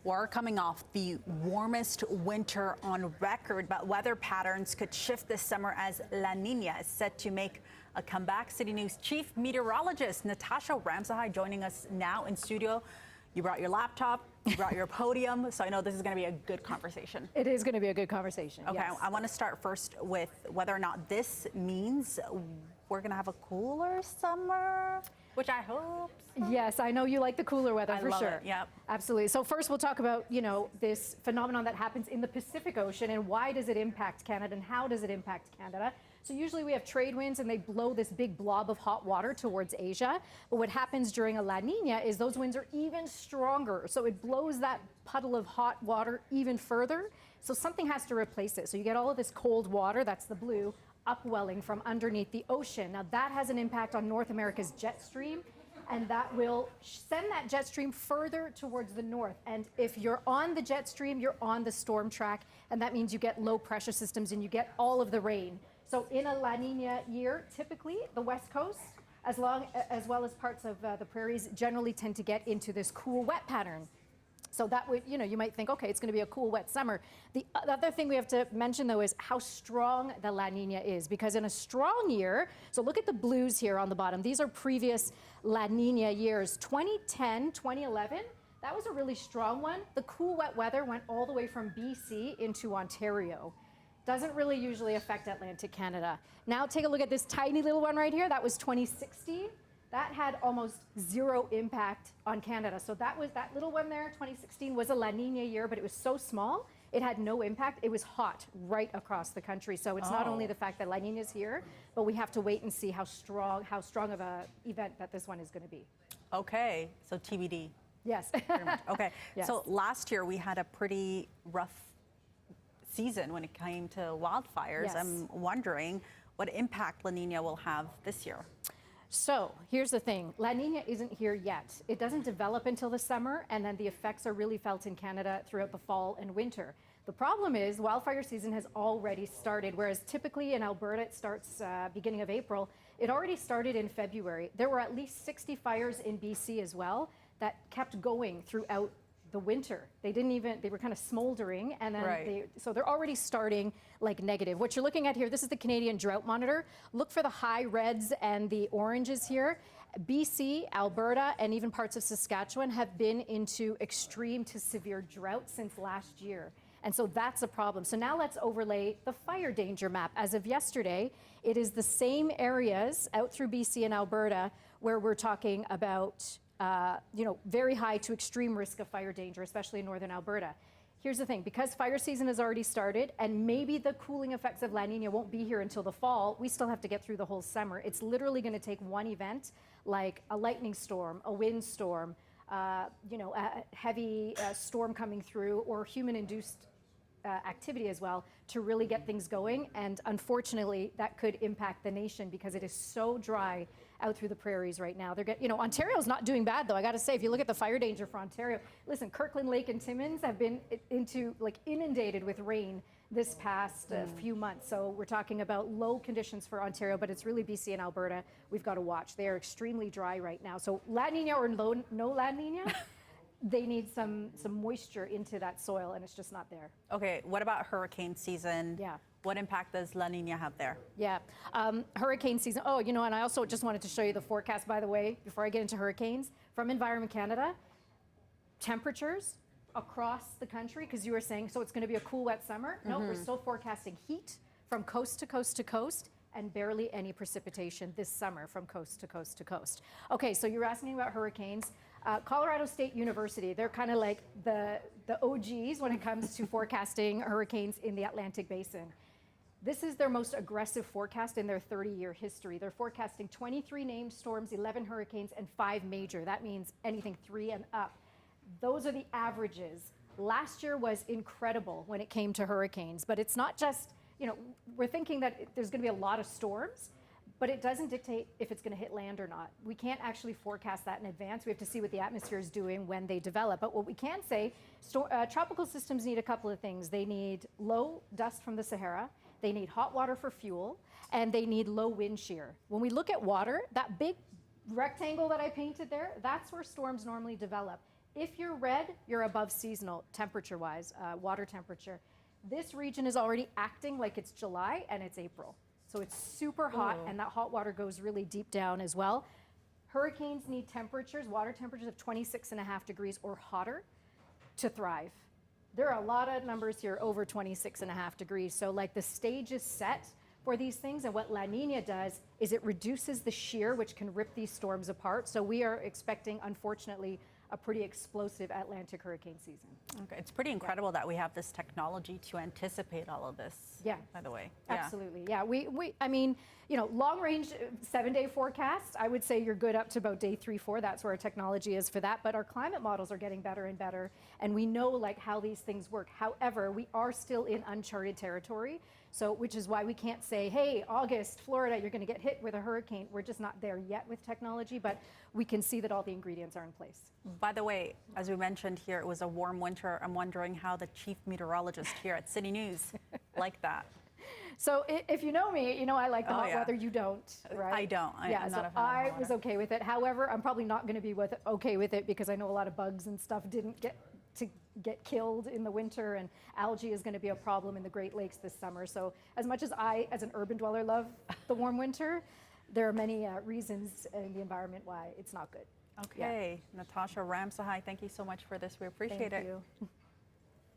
We're coming off the warmest winter on record, but weather patterns could shift this summer as La Niña is set to make a comeback. City News Chief Meteorologist Natasha Ramsahai joining us now in studio. You brought your laptop, you brought your podium, so I know this is going to be a good conversation. It is going to be a good conversation. Okay, yes. I want to start first with whether or not this means we're going to have a cooler summer, which I hope so. Yes, I know you like the cooler weather for love sure. It, yep. Absolutely. So first we'll talk about, this phenomenon that happens in the Pacific Ocean and why does it impact Canada and how does it impact Canada? So usually we have trade winds and they blow this big blob of hot water towards Asia. But what happens during a La Niña is those winds are even stronger. So it blows that puddle of hot water even further. So something has to replace it. So you get all of this cold water, that's the blue, upwelling from underneath the ocean. Now that has an impact on North America's jet stream, and that will send that jet stream further towards the north. And if you're on the jet stream, you're on the storm track, and that means you get low pressure systems and you get all of the rain. So in a La Niña year, typically the West Coast, as well as parts of the prairies, generally tend to get into this cool, wet pattern. So that would, you might think, okay, it's going to be a cool, wet summer. The other thing we have to mention, though, is how strong the La Niña is. Because in a strong year, so look at the blues here on the bottom. These are previous La Niña years. 2010, 2011, that was a really strong one. The cool, wet weather went all the way from BC into Ontario. Doesn't really usually affect Atlantic Canada. Now take a look at this tiny little one right here. That was 2016. That had almost zero impact on Canada. So that little one there, 2016, was a La Niña year, but it was so small, it had no impact. It was hot right across the country. So it's not only the fact that La Niña is here, but we have to wait and see how strong of a event that this one is going to be. Okay, so TBD. Yes. Pretty much. Okay, yes. So last year we had a pretty rough season when it came to wildfires. Yes. I'm wondering what impact La Niña will have this year. So here's the thing, La Niña isn't here yet. It doesn't develop until the summer, and then the effects are really felt in Canada throughout the fall and winter. The problem is wildfire season has already started, whereas typically in Alberta it starts beginning of April. It already started in February. There were at least 60 fires in BC as well that kept going throughout the winter. They were kind of smoldering, and then so they're already starting like negative. What you're looking at here, this is the Canadian Drought Monitor. Look for the high reds and the oranges here. BC, Alberta, and even parts of Saskatchewan have been into extreme to severe drought since last year. And so that's a problem. So now let's overlay the fire danger map. As of yesterday, it is the same areas out through BC and Alberta where we're talking about very high to extreme risk of fire danger, especially in northern Alberta. Here's the thing, because fire season has already started and maybe the cooling effects of La Niña won't be here until the fall, we still have to get through the whole summer. It's literally going to take one event, like a lightning storm, a windstorm, a heavy storm coming through, or human-induced activity as well, to really get things going. And unfortunately, that could impact the nation because it is so dry out through the prairies right now. Ontario's not doing bad though. I got to say, if you look at the fire danger for Ontario, listen, Kirkland Lake and Timmins have been inundated with rain this past few months. So we're talking about low conditions for Ontario, but it's really BC and Alberta we've got to watch. They are extremely dry right now. So La Niña or no La Niña, they need some moisture into that soil, and it's just not there. Okay, what about hurricane season? Yeah. What impact does La Niña have there? Yeah, hurricane season. Oh, and I also just wanted to show you the forecast, by the way, before I get into hurricanes, from Environment Canada. Temperatures across the country, because you were saying, so it's going to be a cool, wet summer. No, we're still forecasting heat from coast to coast to coast, and barely any precipitation this summer from coast to coast to coast. Okay, so you're asking about hurricanes. Colorado State University, they're kind of like the OGs when it comes to forecasting hurricanes in the Atlantic Basin. This is their most aggressive forecast in their 30-year history. They're forecasting 23 named storms, 11 hurricanes, and 5 major. That means anything 3 and up. Those are the averages. Last year was incredible when it came to hurricanes, but it's not just, we're thinking that there's going to be a lot of storms, but it doesn't dictate if it's going to hit land or not. We can't actually forecast that in advance. We have to see what the atmosphere is doing when they develop. But what we can say, tropical systems need a couple of things. They need low dust from the Sahara. They need hot water for fuel, and they need low wind shear. When we look at water, that big rectangle that I painted there, that's where storms normally develop. If you're red, you're above seasonal temperature-wise, water temperature. This region is already acting like it's July and it's April. So it's super hot, and that hot water goes really deep down as well. Hurricanes need temperatures, water temperatures of 26.5 degrees or hotter to thrive. There are a lot of numbers here over 26.5 degrees. So like the stage is set for these things, and what La Nina does is it reduces the shear, which can rip these storms apart. So we are expecting, unfortunately, a pretty explosive Atlantic hurricane season. Okay, it's pretty incredible that we have this technology to anticipate all of this. Yeah, by the way. Absolutely. Yeah, I mean, you know, long range 7-day forecast, I would say you're good up to about day 3, 4. That's where our technology is for that. But our climate models are getting better and better, and we know like how these things work. However, we are still in uncharted territory. So, which is why we can't say, hey, August, Florida, you're going to get hit with a hurricane. We're just not there yet with technology, but we can see that all the ingredients are in place. By the way, as we mentioned here, it was a warm winter. I'm wondering how the chief meteorologist here at City News liked that. So if you know me, you know I like the hot weather. You don't, right? I don't. I'm not a fan of I was okay with it. However, I'm probably not going to be okay with it because I know a lot of bugs and stuff didn't get killed in the winter, and algae is going to be a problem in the Great Lakes this summer. So as much as I, as an urban dweller, love the warm winter, there are many reasons in the environment why it's not good. Okay, Natasha Ramsahai, thank you so much for this. We appreciate it. Thank you.